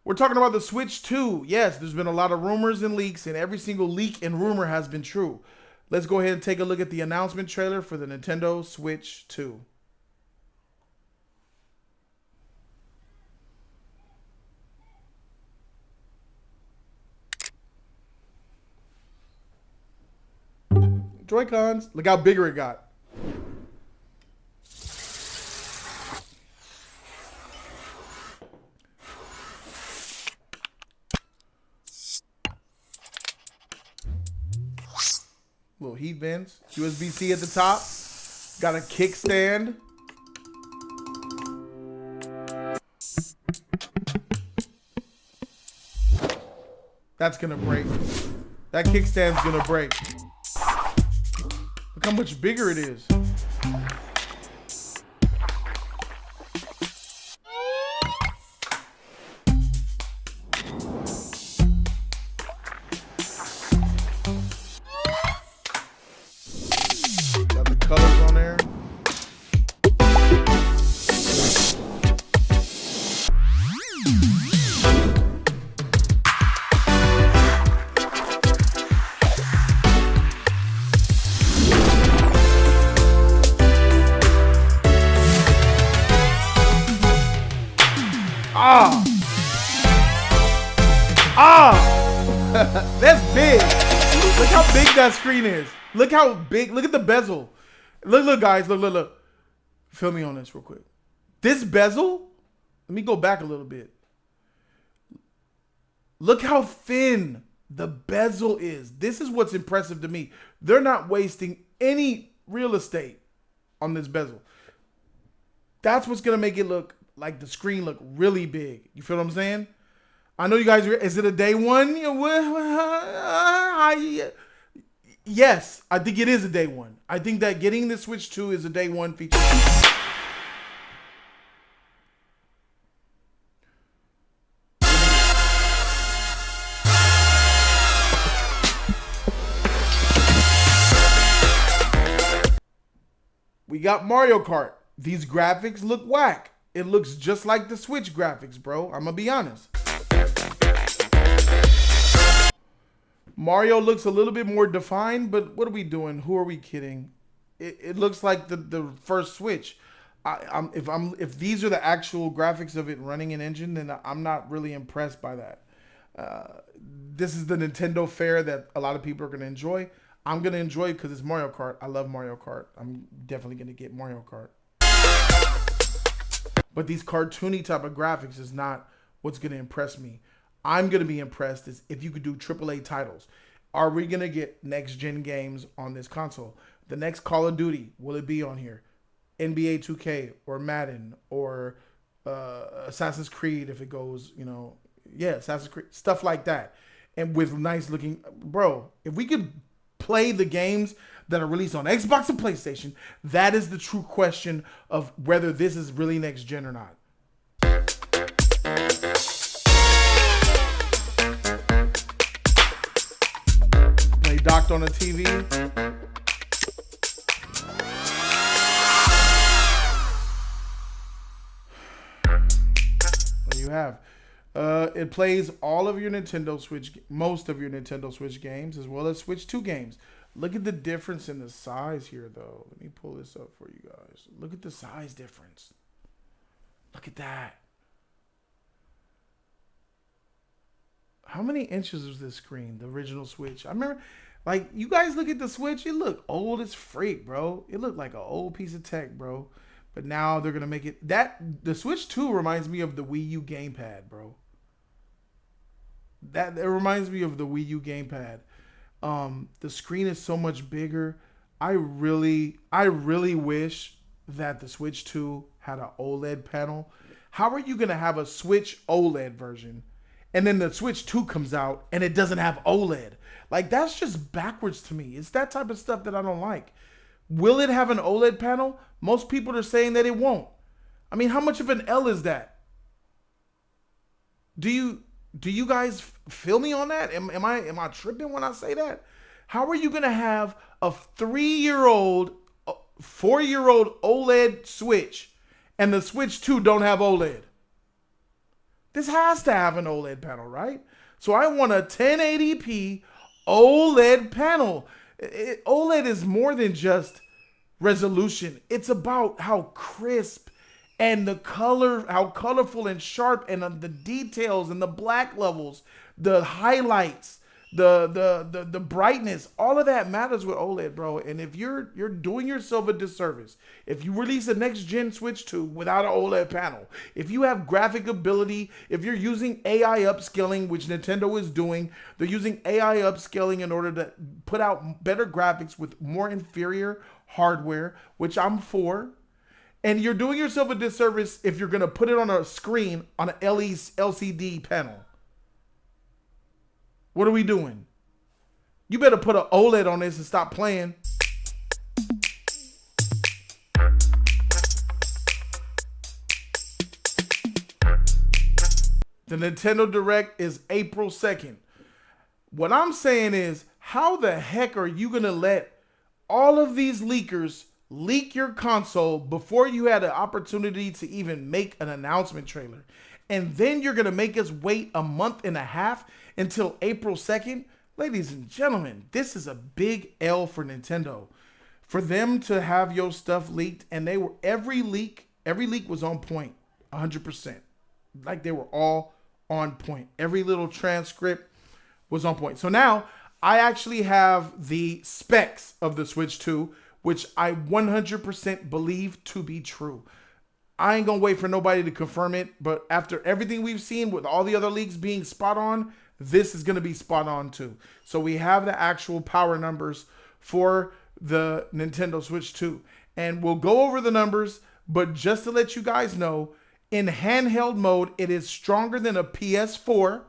We're talking about the Switch 2. Yes, there's been a lot of rumors and leaks, and every single leak and rumor has been true. Let's go ahead and take a look at the announcement trailer for the Nintendo Switch 2. Joy-Cons. Look how bigger it got. Little heat vents. USB-C at the top. Got a kickstand. That's gonna break. That kickstand's gonna break. Look how much bigger it is. Got the colors on there. That's big. Look how big that screen is. Look how big. Look at the bezel. Look, guys. Look. Feel me on this real quick. This bezel, let me go back a little bit. Look how thin the bezel is. This is what's impressive to me. They're not wasting any real estate on this bezel. That's what's going to make it look like the screen look really big. You feel what I'm saying? I know you guys, is it a day one? Yes, I think it is a day one. I think that getting the Switch 2 is a day one feature. We got Mario Kart. These graphics look whack. It looks just like the Switch graphics, bro. I'm gonna be honest. Mario looks a little bit more defined, but what are we doing? Who are we kidding? It looks like the first Switch. If these are the actual graphics of it running an engine, then I'm not really impressed by that. This is the Nintendo fare that a lot of people are gonna enjoy. I'm gonna enjoy it because it's Mario Kart. I love Mario Kart. I'm definitely gonna get Mario Kart. But these cartoony type of graphics is not what's gonna impress me. I'm going to be impressed is if you could do AAA titles. Are we going to get next-gen games on this console? The next Call of Duty, will it be on here? NBA 2K or Madden or Assassin's Creed if it goes, Assassin's Creed, stuff like that. And with nice looking, bro, if we could play the games that are released on Xbox and PlayStation, that is the true question of whether this is really next-gen or not. Docked on a TV. There you have. It plays all of your Nintendo Switch, most of your Nintendo Switch games, as well as Switch 2 games. Look at the difference in the size here, though. Let me pull this up for you guys. Look at the size difference. Look at that. How many inches was this screen, the original Switch? I remember, like, you guys look at the Switch, it looked old as freak, bro. It looked like an old piece of tech, bro. But now they're going to make it, the Switch 2 reminds me of the Wii U gamepad, bro. It reminds me of the Wii U gamepad. The screen is so much bigger. I really wish that the Switch 2 had an OLED panel. How are you going to have a Switch OLED version and then the Switch 2 comes out and it doesn't have OLED? Like, that's just backwards to me. It's that type of stuff that I don't like. Will it have an OLED panel? Most people are saying that it won't. I mean, how much of an L is that? Do you guys feel me on that? Am I tripping when I say that? How are you going to have a 3-year-old, 4-year-old OLED Switch and the Switch 2 don't have OLED? This has to have an OLED panel, right? So I want a 1080p OLED panel. OLED is more than just resolution. It's about how crisp and the color, how colorful and sharp, and the details and the black levels, the highlights, the brightness, all of that matters with OLED, bro. And if you're doing yourself a disservice if you release a next gen Switch 2 without an OLED panel, if you have graphic ability, if you're using AI upscaling, which Nintendo is doing, they're using AI upscaling in order to put out better graphics with more inferior hardware, which I'm for. And you're doing yourself a disservice if you're going to put it on a screen on an LCD panel. What are we doing? You better put an OLED on this and stop playing. The Nintendo Direct is April 2nd. What I'm saying is, how the heck are you going to let all of these leakers leak your console before you had an opportunity to even make an announcement trailer? And then you're going to make us wait a month and a half until April 2nd? Ladies and gentlemen, this is a big L for Nintendo. For them to have your stuff leaked, and they were every leak was on point, 100%. Like they were all on point. Every little transcript was on point. So now I actually have the specs of the Switch 2, which I 100% believe to be true. I ain't gonna wait for nobody to confirm it, but after everything we've seen with all the other leaks being spot on, this is gonna be spot on too. So we have the actual power numbers for the Nintendo Switch 2. And we'll go over the numbers, but just to let you guys know, in handheld mode, it is stronger than a PS4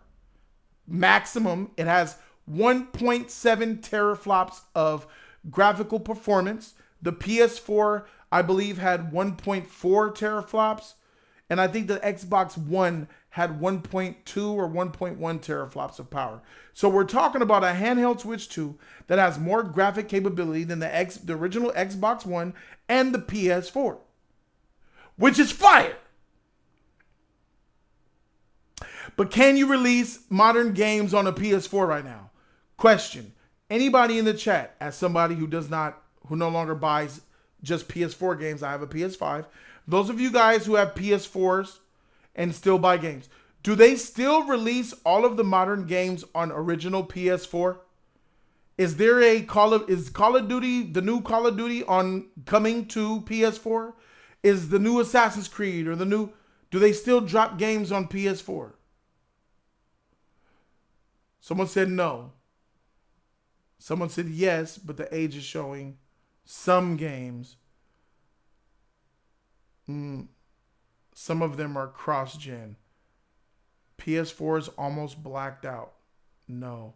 maximum. It has 1.7 teraflops of graphical performance. The PS4, I believe, had 1.4 teraflops. And I think the Xbox One had 1.2 or 1.1 teraflops of power. So we're talking about a handheld Switch 2 that has more graphic capability than the original Xbox One and the PS4, which is fire. But can you release modern games on a PS4 right now? Question. Anybody in the chat, as somebody who no longer buys just PS4 games, I have a PS5. Those of you guys who have PS4s and still buy games, do they still release all of the modern games on original PS4? Is there a Call of Duty, the new Call of Duty coming to PS4? Is the new Assassin's Creed or do they still drop games on PS4? Someone said no. Someone said yes, but the age is showing some games. Some of them are cross-gen. PS4 is almost blacked out. No.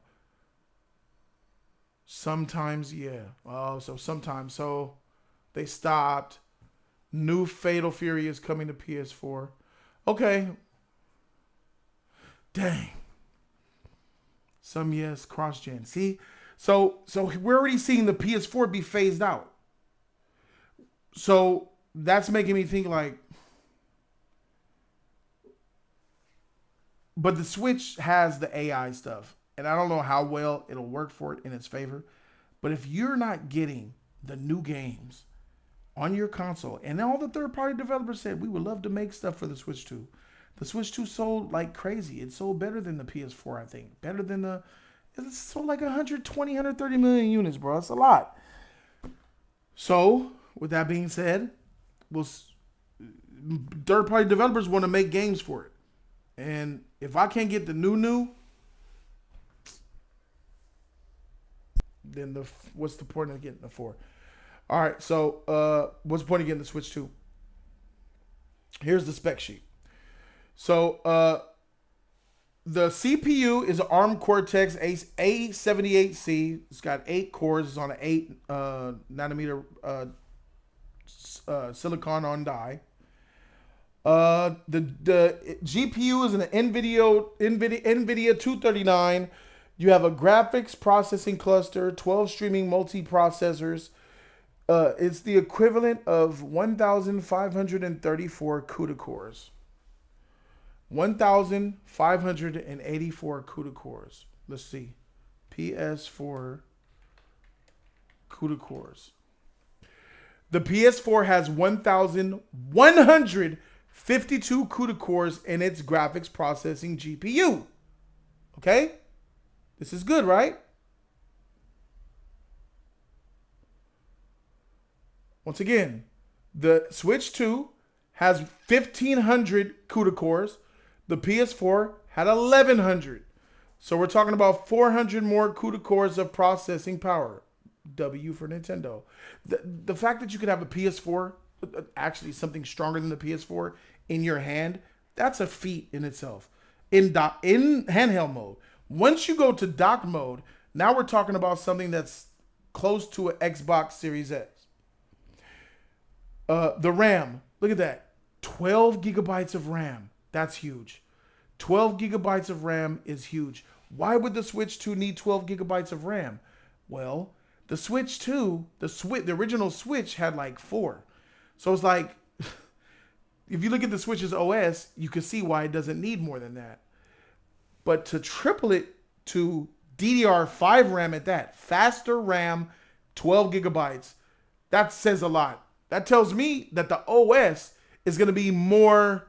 Sometimes, yeah. Oh, so sometimes. So they stopped. New Fatal Fury is coming to PS4. Okay. Dang. Some yes, cross-gen. See? So we're already seeing the PS4 be phased out. So that's making me think like, but the Switch has the AI stuff, and I don't know how well it'll work for it in its favor. But if you're not getting the new games on your console, and all the third-party developers said, we would love to make stuff for the Switch 2. The Switch 2 sold like crazy. It sold better than the PS4, I think. Better than it sold like 120, 130 million units, bro. That's a lot. So, with that being said, third-party developers want to make games for it. And if I can't get the new, then what's the point of getting the 4? All right, so what's the point of getting the Switch 2? Here's the spec sheet. So the CPU is an ARM Cortex A78C. It's got 8 cores. It's on an 8 nanometer silicon on die. The GPU is an NVIDIA 239. You have a graphics processing cluster, 12 streaming multiprocessors. It's the equivalent of 1,534 CUDA cores. 1,584 CUDA cores. Let's see. PS4 CUDA cores. The PS4 has 1,152 CUDA cores in its graphics processing GPU. Okay? This is good, right? Once again, the Switch 2 has 1,500 CUDA cores. The PS4 had 1,100. So we're talking about 400 more CUDA cores of processing power. W for Nintendo. The fact that you could have a PS4, actually something stronger than the PS4, in your hand, that's a feat in itself. In handheld mode. Once you go to dock mode, now we're talking about something that's close to an Xbox Series X. The RAM, look at that. 12 gigabytes of RAM. That's huge. 12 gigabytes of RAM is huge. Why would the Switch 2 need 12 gigabytes of RAM? Well, the Switch 2, the original Switch had like 4. So it's like, if you look at the Switch's OS, you can see why it doesn't need more than that. But to triple it to DDR5 RAM at that, faster RAM, 12 gigabytes, that says a lot. That tells me that the OS is going to be more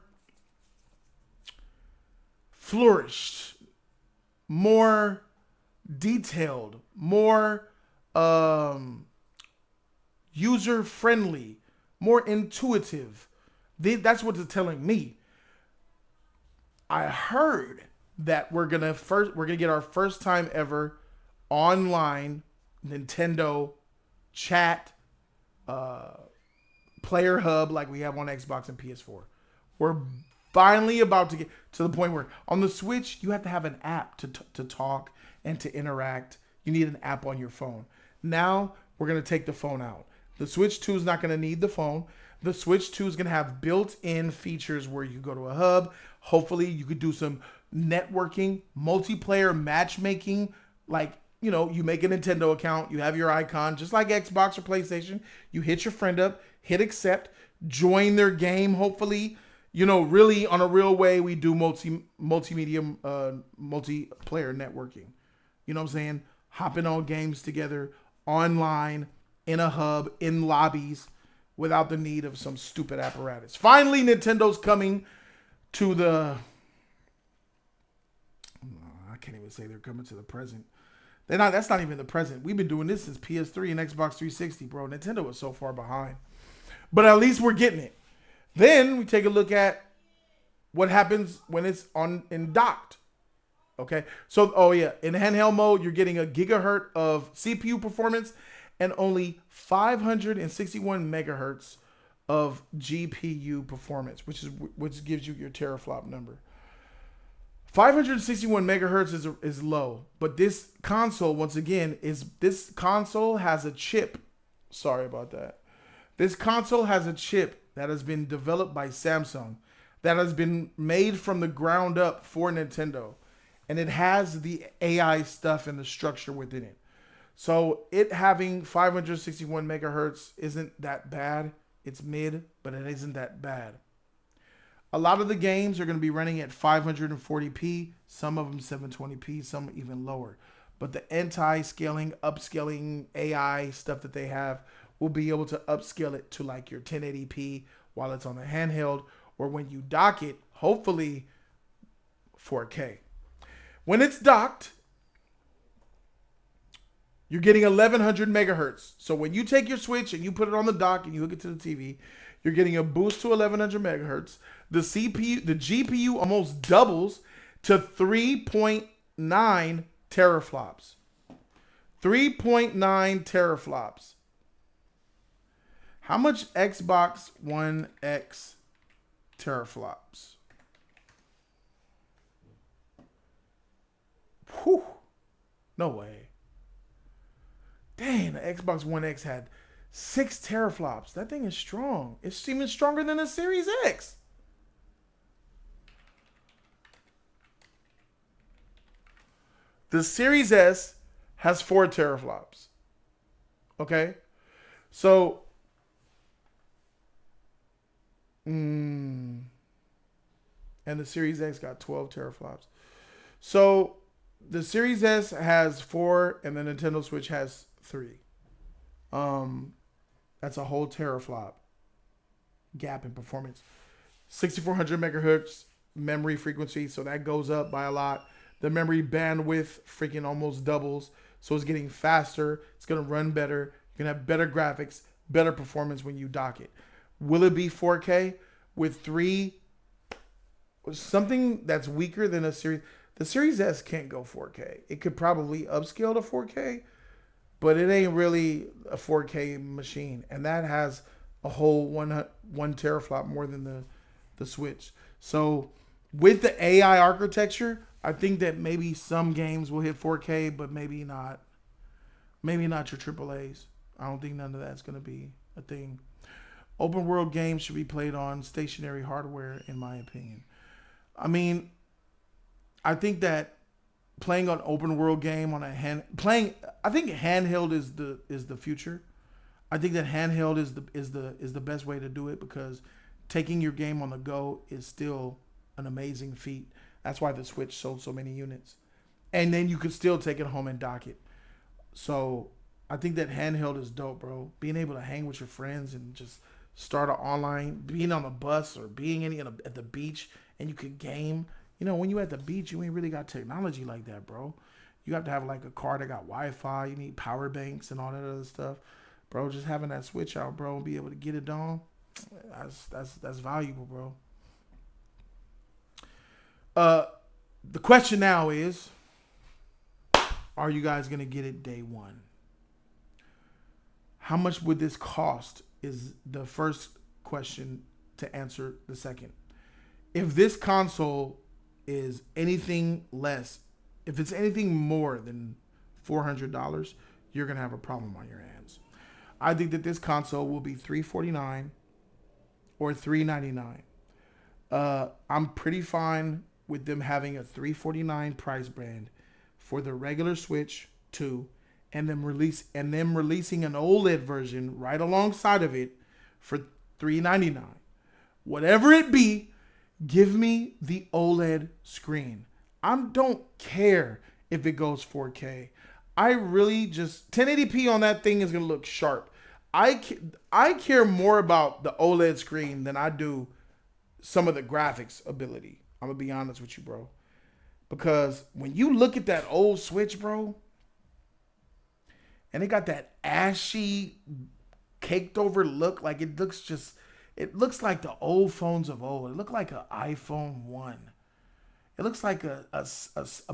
flourished, more detailed, more user-friendly, more intuitive. That's what it's telling me. I heard that we're gonna get our first time ever online Nintendo chat player hub like we have on Xbox and PS4. We're finally about to get to the point where on the Switch you have to have an app to talk and to interact. You need an app on your phone. Now we're gonna take the phone out. The Switch 2 is not gonna need the phone. The Switch 2 is gonna have built-in features where you go to a hub. Hopefully you could do some networking, multiplayer matchmaking, like, you know, you make a Nintendo account, you have your icon, just like Xbox or PlayStation. You hit your friend up, hit accept, join their game, hopefully. You know, really, on a real way, we do multiplayer networking. You know what I'm saying? Hopping on games together, online, in a hub, in lobbies, without the need of some stupid apparatus. Finally, Nintendo's coming to the... I can't even say they're coming to the present. That's not even the present. We've been doing this since PS3 and Xbox 360, bro. Nintendo was so far behind. But at least we're getting it. Then we take a look at what happens when it's on in docked. Okay. So, oh yeah, in handheld mode, you're getting a gigahertz of CPU performance and only 561 megahertz of GPU performance, which gives you your teraflop number. 561 megahertz is low, but this console, once again, has a chip. Sorry about that. This console has a chip that has been developed by Samsung, that has been made from the ground up for Nintendo, and it has the AI stuff and the structure within it. So it having 561 megahertz isn't that bad. It's mid, but it isn't that bad. A lot of the games are going to be running at 540p, some of them 720p, some even lower. But the anti-scaling, upscaling AI stuff that they have will be able to upscale it to like your 1080p while it's on the handheld, or when you dock it, hopefully 4K. When it's docked, you're getting 1100 megahertz. So when you take your Switch and you put it on the dock and you hook it to the TV, you're getting a boost to 1100 megahertz. The GPU almost doubles to 3.9 teraflops. 3.9 teraflops. How much Xbox One X teraflops? Whew. No way. Dang, the Xbox One X had 6 teraflops. That thing is strong. It's even stronger than the Series X. The Series S has 4 teraflops. Okay? So, and the Series X got 12 teraflops. So the Series S has 4, and the Nintendo Switch has 3. Um, that's a whole teraflop gap in performance. 6400 megahertz memory frequency, so that goes up by a lot. The memory bandwidth freaking almost doubles, so it's getting faster. It's gonna run better. You're gonna have better graphics, better performance when you dock it. Will it be 4K with 3? Something that's weaker than a series. The Series S can't go 4K. It could probably upscale to 4K, but it ain't really a 4K machine, and that has a whole one teraflop more than the Switch. So with the AI architecture, I think that maybe some games will hit 4K, but maybe not. Maybe not your AAAs. I don't think none of that's going to be a thing. Open world games should be played on stationary hardware, in my opinion. I mean, I think that playing an open world game on a I think handheld is the future. I think that handheld is the best way to do it, because taking your game on the go is still an amazing feat. That's why the Switch sold so many units. And then you could still take it home and dock it. So I think that handheld is dope, bro. Being able to hang with your friends and just start an online, being on a bus or being at the beach, and you could game. You know, when you at the beach, you ain't really got technology like that, bro. You have to have like a car that got Wi-Fi. You need power banks and all that other stuff, bro. Just having that Switch out, bro, and be able to get it on, that's valuable, bro. The question now is, are you guys gonna get it day one? How much would this cost is the first question to answer the second. If this console is anything less, if it's anything more than $400, you're gonna have a problem on your hands. I think that this console will be $349 or $399. I'm pretty fine with them having a $349 price brand for the regular Switch 2, and then releasing an OLED version right alongside of it for $399. Whatever it be, give me the OLED screen. I don't care if it goes 4K. I really just 1080p on that thing is gonna look sharp. I care more about the OLED screen than I do some of the graphics ability. I'm gonna be honest with you, bro. Because when you look at that old Switch, bro, and it got that ashy, caked over look, like it looks like the old phones of old. It looked like an iPhone 1. It looks like a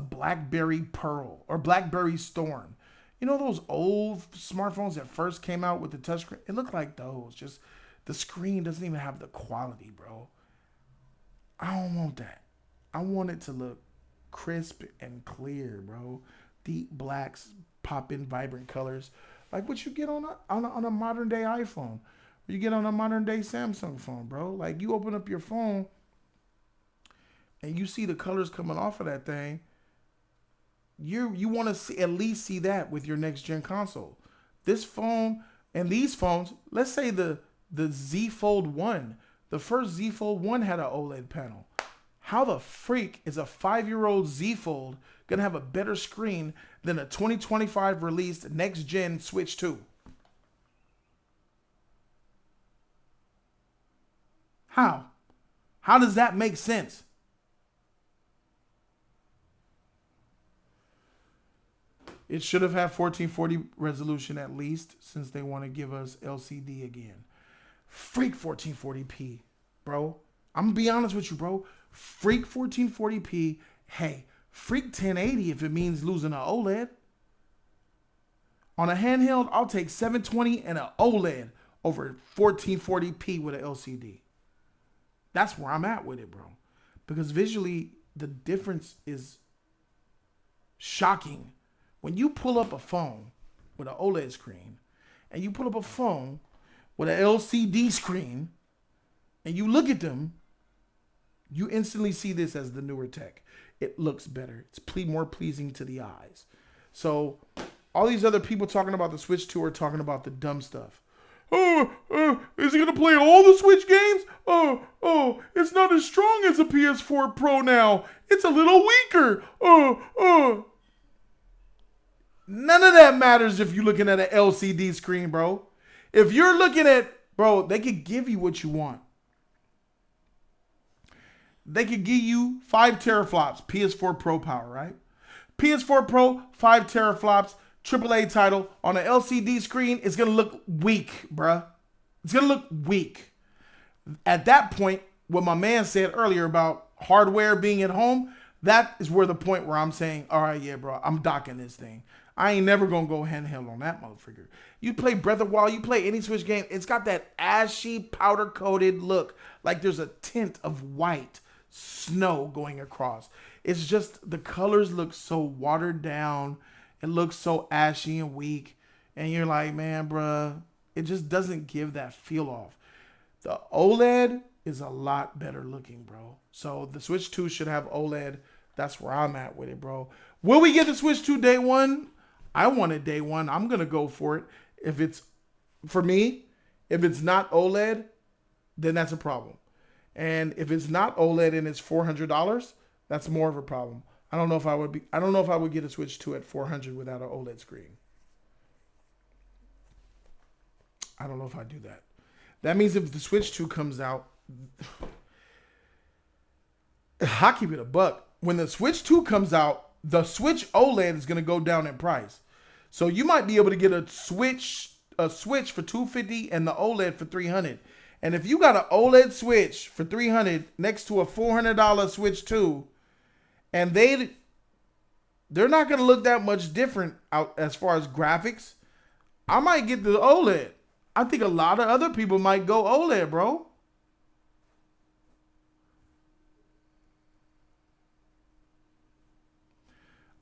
BlackBerry Pearl or BlackBerry Storm. You know those old smartphones that first came out with the touchscreen? It looked like those. Just the screen doesn't even have the quality, bro. I don't want that. I want it to look crisp and clear, bro. Deep blacks, pop in vibrant colors, like what you get on a modern day iPhone, or you get on a modern day Samsung phone, bro. Like you open up your phone and you see the colors coming off of that thing. You want to see at least see that with your next gen console. This phone and these phones, let's say the Z Fold 1, the first Z Fold 1 had an OLED panel. How the freak is a 5-year-old Z Fold gonna have a better screen than a 2025 released next gen Switch 2? How? How does that make sense? It should have had 1440 resolution at least, since they want to give us LCD again. Freak 1440p, bro. I'm gonna be honest with you, bro. Freak 1440p. Hey, freak 1080 if it means losing an OLED. On a handheld, I'll take 720 and an OLED over 1440p with an LCD. That's where I'm at with it, bro. Because visually, the difference is shocking. When you pull up a phone with an OLED screen and you pull up a phone with an LCD screen and you look at them, you instantly see this as the newer tech. It looks better. It's more pleasing to the eyes. So all these other people talking about the Switch 2 are talking about the dumb stuff. Is he gonna play all the Switch games? It's not as strong as a PS4 Pro now. It's a little weaker. None of that matters if you're looking at an LCD screen, bro. If you're looking at, bro, they could give you what you want. They could give you 5 teraflops, PS4 Pro power, right? PS4 Pro, 5 teraflops, AAA title on an LCD screen. It's gonna look weak, bruh. It's gonna look weak. At that point, what my man said earlier about hardware being at home, that is where the point where I'm saying, all right, yeah, bro, I'm docking this thing. I ain't never gonna go handheld on that motherfucker. You play Breath of the Wild, you play any Switch game, it's got that ashy, powder-coated look, like there's a tint of white snow going across. It's just the colors look so watered down. It looks so ashy and weak, and you're like, man, bruh, it just doesn't give that feel off. The OLED is a lot better looking, bro. So the Switch 2 should have OLED. That's where I'm at with it, bro. Will we get the Switch 2 day one? I want it day one. I'm going to go for it. If it's, for me, if it's not OLED, then that's a problem. And if it's not OLED and it's $400, that's more of a problem. I don't know if I would get a Switch 2 at $400 without an OLED screen. I don't know if I do that. That means if the Switch 2 comes out, I'll keep it a buck. When the Switch 2 comes out, the Switch OLED is going to go down in price. So you might be able to get a Switch for $250 and the OLED for $300. And if you got an OLED Switch for $300 next to a $400 Switch 2, and they're not going to look that much different out as far as graphics, I might get the OLED. I think a lot of other people might go OLED, bro.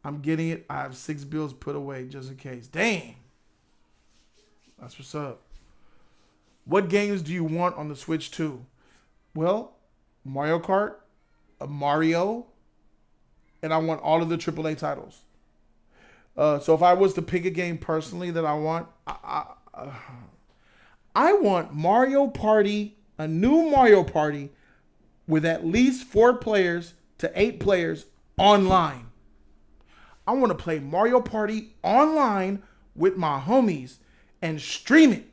I'm getting it. I have 6 bills put away just in case. Dang. That's what's up. What games do you want on the Switch 2? Well, Mario Kart, a Mario, and I want all of the AAA titles. So if I was to pick a game personally that I want, I want Mario Party, a new Mario Party with at least 4 players to 8 players online. I want to play Mario Party online with my homies and stream it.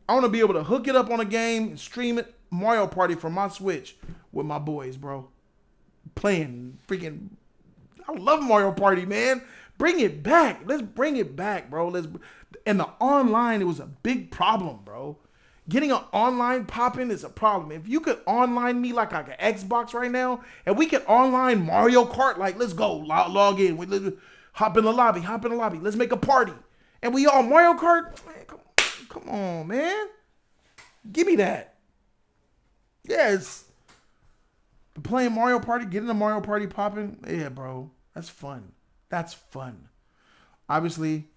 I want to be able to hook it up on a game and stream it, Mario Party from my Switch with my boys, bro. Playing freaking, I love Mario Party, man. Bring it back. Let's bring it back, bro. And the online, it was a big problem, bro. Getting an online popping is a problem. If you could online me like an Xbox right now, and we could online Mario Kart, like, let's go, log in. Let's hop in the lobby. Let's make a party. And we all Mario Kart? Man, come on, man. Give me that. Yes. Playing Mario Party, getting a Mario Party popping, yeah, bro. That's fun. That's fun. Obviously,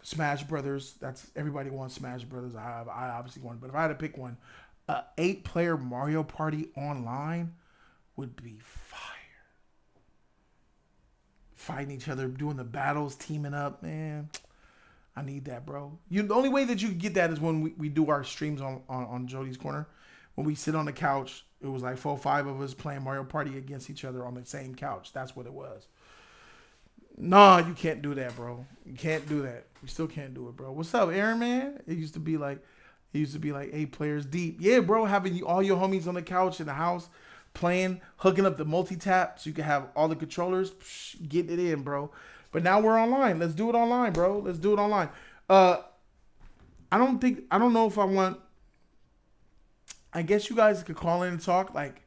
Smash Brothers. That's everybody wants Smash Brothers. I obviously want it. But if I had to pick one, 8-player Mario Party online would be fire. Fighting each other, doing the battles, teaming up, man. I need that, bro. The only way that you can get that is when we do our streams on Jody's Corner. When we sit on the couch, it was like 4 or 5 of us playing Mario Party against each other on the same couch. That's what it was. Nah, you can't do that, bro. You can't do that. We still can't do it, bro. What's up, Aaron, man? It used to be like 8 players deep. Yeah, bro, having all your homies on the couch in the house playing, hooking up the multi-tap so you can have all the controllers, getting it in, bro. But now we're online. Let's do it online, bro. Let's do it online. I don't know if I want, I guess you guys could call in and talk. Like,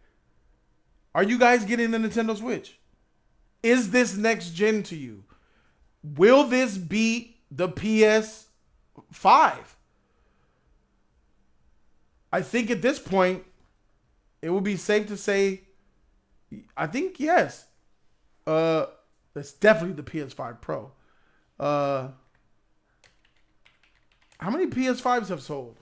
are you guys getting the Nintendo Switch? Is this next gen to you? Will this beat the PS5? I think at this point, it would be safe to say, I think yes. That's definitely the PS5 Pro. How many PS5s have sold?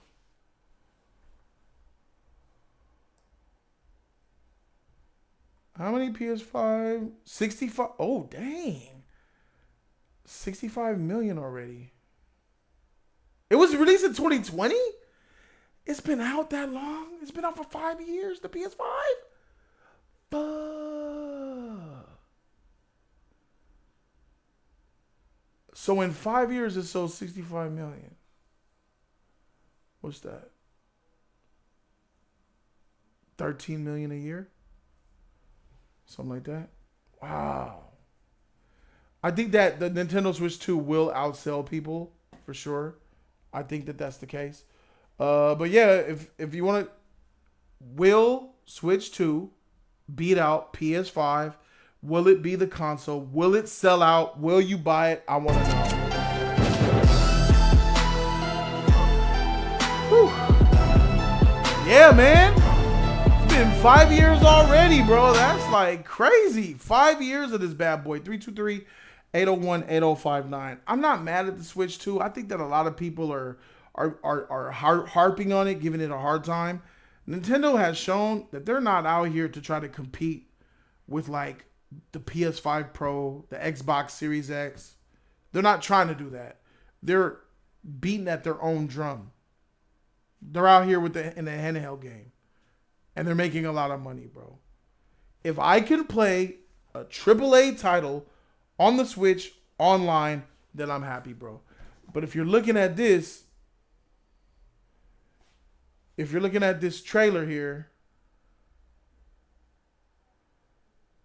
How many PS5? 65. Oh, dang. 65 million already. It was released in 2020. It's been out that long. It's been out for 5 years. The PS5. Fuck. So in 5 years, it sold 65 million. What's that? 13 million a year? Something like that. Wow. I think that the Nintendo Switch 2 will outsell people for sure. I think that that's the case. But yeah, if you want to, will Switch 2 beat out PS5? Will it be the console? Will it sell out? Will you buy it? I want to know. Whew. Yeah, man. It's been 5 years already, bro. That's like crazy. 5 years of this bad boy. 323-801-8059. I'm not mad at the Switch 2. I think that a lot of people are harping on it, giving it a hard time. Nintendo has shown that they're not out here to try to compete with like the PS5 Pro, the Xbox Series X. They're not trying to do that. They're beating at their own drum. They're out here in the handheld game. And they're making a lot of money, bro. If I can play a AAA title on the Switch online, then I'm happy, bro. But if you're looking at this, trailer here,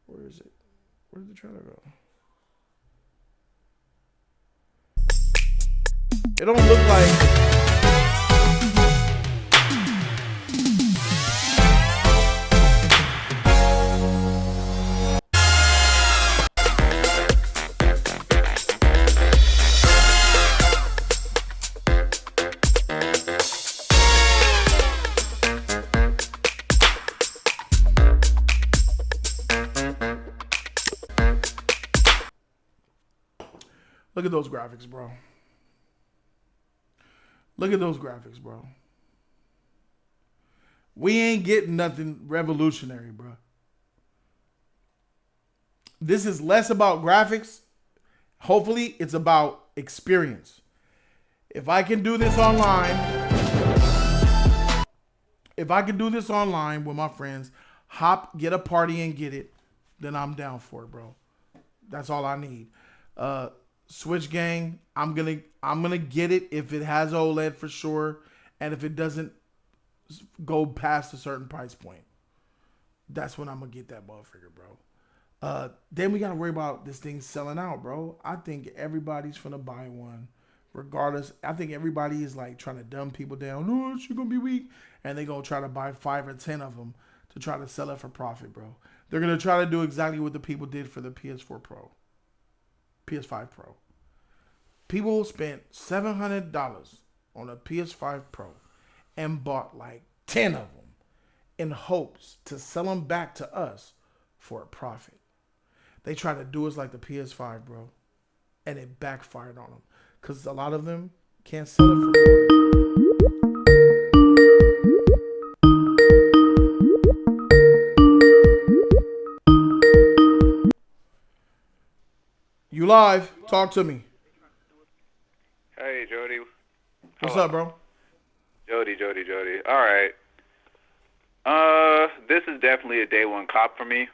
where is it? Where did the trailer go? It don't look like... Look at those graphics, bro. Look at those graphics, bro. We ain't getting nothing revolutionary, bro. This is less about graphics. Hopefully, it's about experience. If I can do this online, with my friends, get a party and get it, then I'm down for it, bro. That's all I need. Switch gang, I'm gonna get it if it has OLED for sure, and if it doesn't go past a certain price point, that's when I'm gonna get that motherfucker, bro. Then we gotta worry about this thing selling out, bro. I think everybody's gonna buy one, regardless. I think everybody is like trying to dumb people down. No, she's gonna be weak, and they gonna try to buy 5 or 10 of them to try to sell it for profit, bro. They're gonna try to do exactly what the people did for the PS4 Pro. PS5 Pro. People spent $700 on a PS5 Pro and bought like 10 of them in hopes to sell them back to us for a profit. They tried to do us like the PS5, bro, and it backfired on them because a lot of them can't sell it for more. You live. Talk to me. Hey, Jody. What's up, bro? Jody. All right. This is definitely a day one cop for me.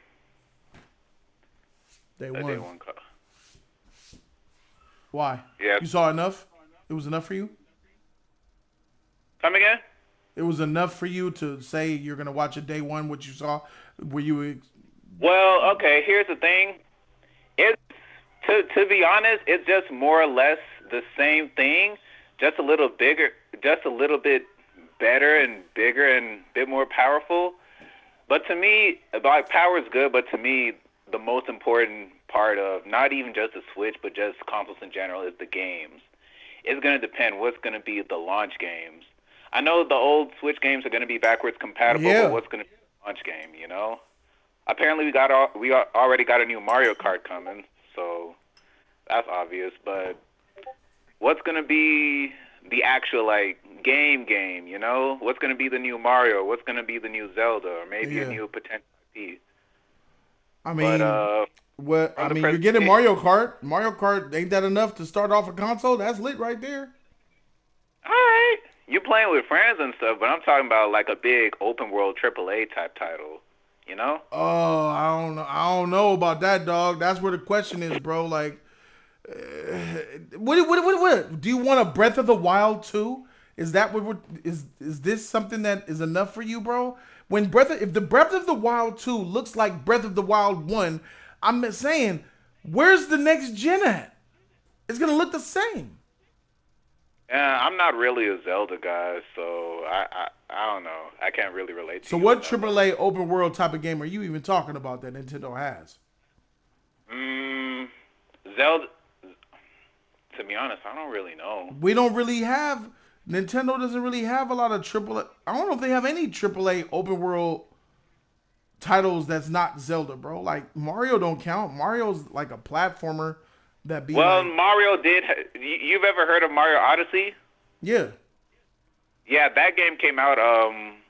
Day Day one cop. Why? Yeah. You saw enough? It was enough for you? Come again? It was enough for you to say you're going to watch a day one, what you saw? Were you... Well, okay, here's the thing. It's, to be honest, it's just more or less the same thing, just a little bigger, just a little bit better and bigger and a bit more powerful. But to me, like, power is good, but to me, the most important part of not even just the Switch, but just consoles in general is the games. It's going to depend what's going to be the launch games. I know the old Switch games are going to be backwards compatible, but what's going to be the launch game, you know? Apparently, we already got a new Mario Kart coming, so that's obvious. But what's going to be the actual, like, game, you know? What's going to be the new Mario? What's going to be the new Zelda? Or maybe a new potential IP? I mean, you're getting Mario Kart. Mario Kart, ain't that enough to start off a console? That's lit right there. All right, you playing with friends and stuff, but I'm talking about like a big open world AAA type title. You know? Oh, I don't know. I don't know about that, dog. That's where the question is, bro. Like, what? Do you want a Breath of the Wild 2? Is that what is this something that is enough for you, bro? If the Breath of the Wild 2 looks like Breath of the Wild 1, I'm saying, where's the next gen at? It's gonna look the same. Yeah, I'm not really a Zelda guy, so I don't know. I can't really relate to So you on what that level. AAA open world type of game are you even talking about that Nintendo has? Mm, Zelda. To be honest, I don't really know. We don't really have Nintendo doesn't really have a lot of AAA. I don't know if they have any AAA open world titles that's not Zelda, bro. Like Mario don't count. Mario's like a platformer that be Well, like, Mario did. You've ever heard of Mario Odyssey? yeah. Yeah, that game came out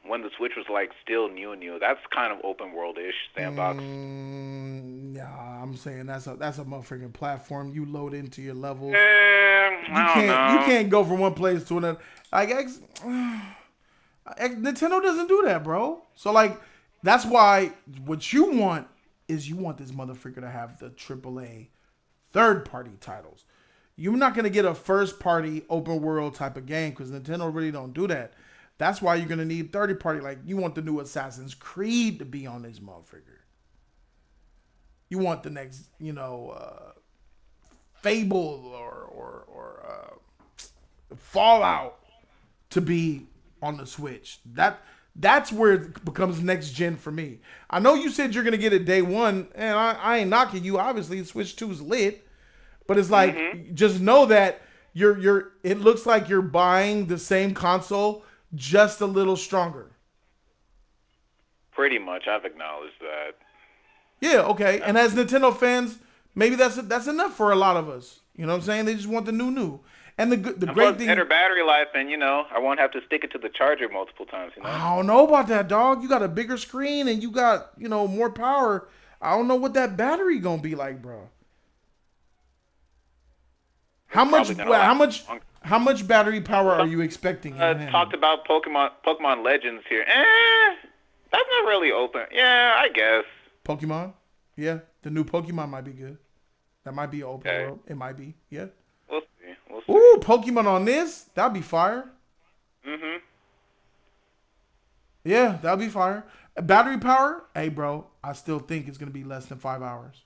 when the Switch was like still new. That's kind of open world-ish sandbox. Nah, I'm saying that's a motherfucking platform. You load into your levels. I don't You know. can't go from one place to another. Like Nintendo doesn't do that, bro. So like that's why what you want is you want this motherfucker to have the AAA third party titles. You're not gonna get a first party open world type of game because Nintendo really don't do that. That's why you're gonna need 30 party. Like you want the new Assassin's Creed to be on this motherfucker. You want the next, Fable or Fallout to be on the Switch. That's where it becomes next gen for me. I know you said you're gonna get it day one, and I ain't knocking you. Obviously, Switch 2 is lit, but it's like just know that you're. It looks like you're buying the same console, just a little stronger. Pretty much, I've acknowledged that. Yeah, okay. And as Nintendo fans, maybe that's enough for a lot of us. You know what I'm saying? They just want the new. And the And great plus, thing, better battery life, and I won't have to stick it to the charger multiple times. I don't know about that, dog. You got a bigger screen and you got, more power. I don't know what that battery gonna be like, bro. How It's much probably gonna last longer. how much battery power are you expecting? Talked about Pokemon Legends here. That's not really open. Yeah, I guess. Pokemon? Yeah, the new Pokemon might be good. That might be open Okay. world. It might be. Yeah. We'll see. We'll see. Ooh, Pokemon on this? That'd be fire. Mhm. Yeah, that'd be fire. Battery power? Hey, bro, I still think it's gonna be less than 5 hours.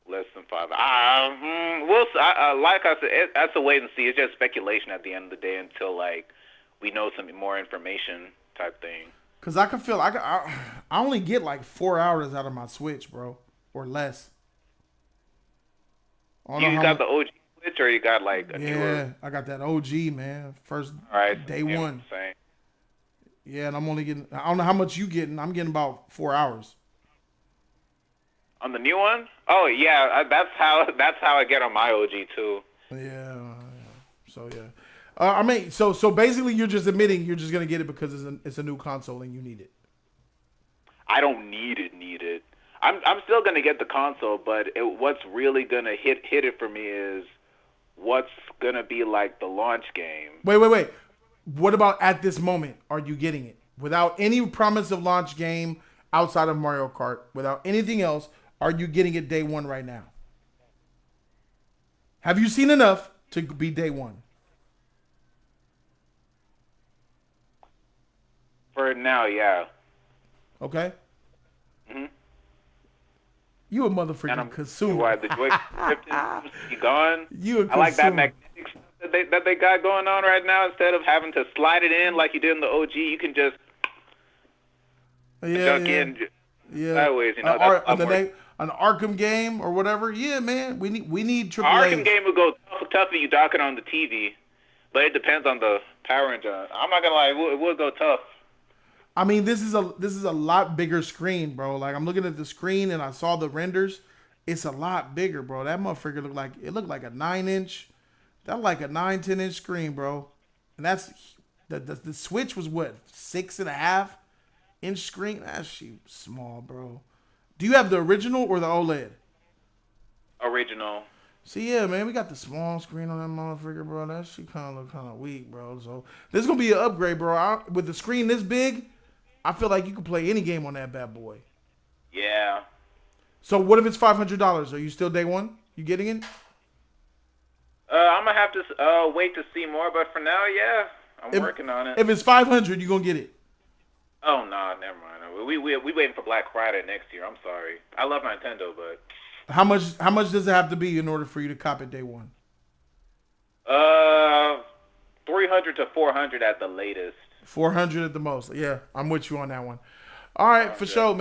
Less than 5. We'll. Like I said, that's a wait and see. It's just speculation at the end of the day until like we know some more information type thing. Cause I can feel I only get like 4 hours out of my Switch, bro, or less. I don't know You how got much. the OG Switch, or you got like a newer? Yeah, I got that OG, man. First All right, day yeah, one. same. Yeah, and I'm only getting. I don't know how much you getting. I'm getting about 4 hours. On the new one? Oh yeah, that's how I get on my OG too. Yeah. So yeah. I mean, so basically, you're just admitting you're just gonna get it because it's a new console and you need it. I don't need it. I'm still gonna get the console, but what's really gonna hit it for me is what's gonna be like the launch game. Wait. What about at this moment? Are you getting it without any promise of launch game outside of Mario Kart? Without anything else, are you getting it day one right now? Have you seen enough to be day one? For now, yeah. Okay. Mhm. You a And motherfucking I'm consumer. why the joy be gone. You a I like that consumer. magnetic stuff that they got going on right now. Instead of having to slide it in like you did in the OG, you can just dunk in sideways. An Arkham game or whatever. Yeah, man. We need triple Arkham A's. game would go tough if you dock it on the TV, but it depends on the power engine. I'm not gonna lie, it would go tough. I mean, this is a lot bigger screen, bro. Like I'm looking at the screen and I saw the renders. It's a lot bigger, bro. That motherfucker looked like a 9-inch. That like a 9-10 inch screen, bro. And that's the Switch was what 6.5-inch screen. That shit small, bro. Do you have the original or the OLED? Original. See, yeah, man, we got the small screen on that motherfucker, bro. That shit kind of look kind of weak, bro. So this is gonna be an upgrade, bro. With the screen this big, I feel like you can play any game on that bad boy. Yeah. So what if it's $500? Are you still day one? You getting it? I'm gonna have to wait to see more, but for now, yeah, I'm working on it. If it's 500, you gonna get it. Oh no, never mind. We waiting for Black Friday next year. I'm sorry. I love Nintendo, but How much does it have to be in order for you to cop it day one? 300 to 400 at the latest. 400 at the most. Yeah, I'm with you on that one. All right, for sure, man.